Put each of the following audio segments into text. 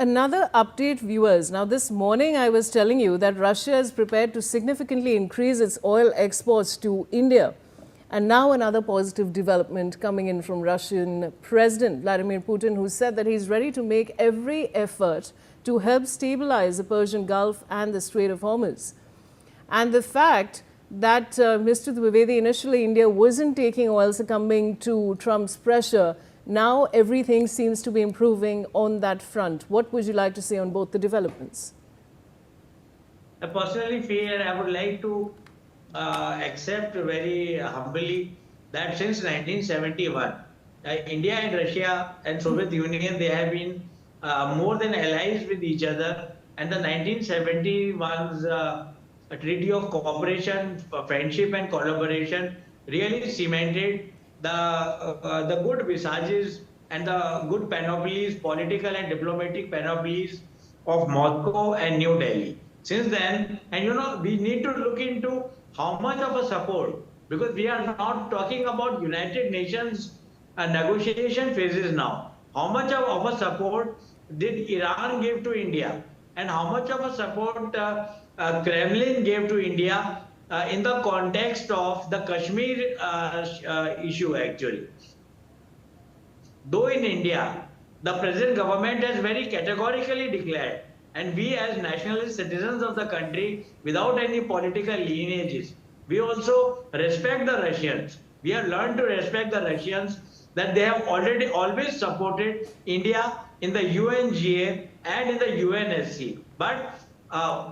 Another update, viewers. Now, this morning I was telling you that Russia is prepared to significantly increase its oil exports to India. And now another positive development coming in from Russian President Vladimir Putin, who said that he's ready to make every effort to help stabilize the Persian Gulf and the Strait of Hormuz. And the fact that, Mr. Dwivedi, initially India wasn't taking oil, succumbing to Trump's pressure. Now everything seems to be improving on that front. What would you like to say on both the developments? I personally feel I would like to accept very humbly that since 1971, India and Russia and Soviet Union, they have been more than allies with each other. And the 1971's Treaty of Cooperation, Friendship and Collaboration really cemented the good visages and the good panoplies, political and diplomatic panoplies of Moscow and New Delhi. Since then, and we need to look into how much of a support, because we are not talking about United Nations negotiation phases now. How much of a support did Iran give to India, and how much of a support Kremlin gave to India in the context of the Kashmir issue, actually. Though in India, the present government has very categorically declared, and we as nationalist citizens of the country, without any political lineages, we also respect the Russians. We have learned to respect the Russians, that they have always supported India in the UNGA and in the UNSC. But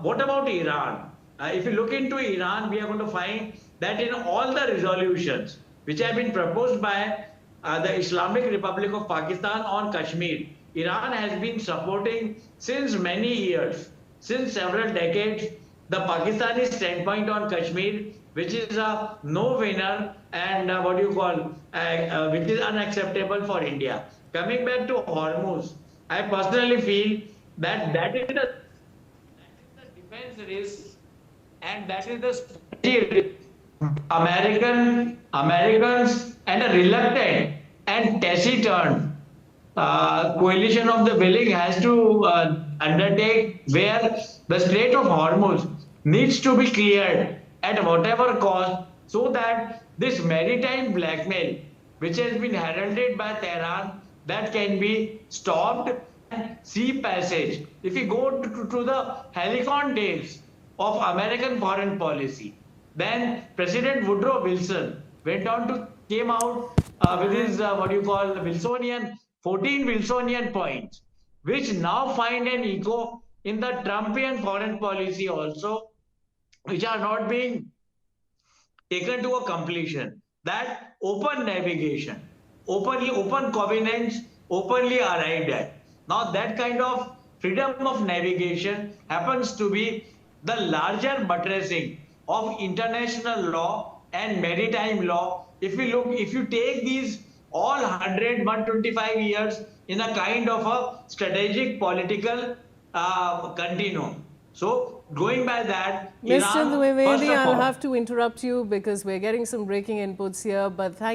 what about Iran? If you look into Iran, we are going to find that in all the resolutions which have been proposed by the Islamic Republic of Pakistan on Kashmir, Iran has been supporting since many years, since several decades, the Pakistani standpoint on Kashmir, which is a no-winner and which is unacceptable for India. Coming back to Hormuz, I personally feel that that is the defense risk, and that is the strategy Americans and a reluctant and taciturn coalition of the willing has to undertake, where the Strait of Hormuz needs to be cleared at whatever cost, so that this maritime blackmail, which has been heralded by Tehran, that can be stopped. Sea passage. If we go to the Helicon days of American foreign policy, then President Woodrow Wilson came out with his Wilsonian 14 Wilsonian points, which now find an echo in the Trumpian foreign policy also, which are not being taken to a completion. That open navigation, open covenants, openly arrived at. Now that kind of freedom of navigation happens to be the larger buttressing of international law and maritime law. If you take these all 125 years in a kind of a strategic political continuum. So going by that, Mr. Dwivedi, I'll have to interrupt you because we're getting some breaking inputs here, but thank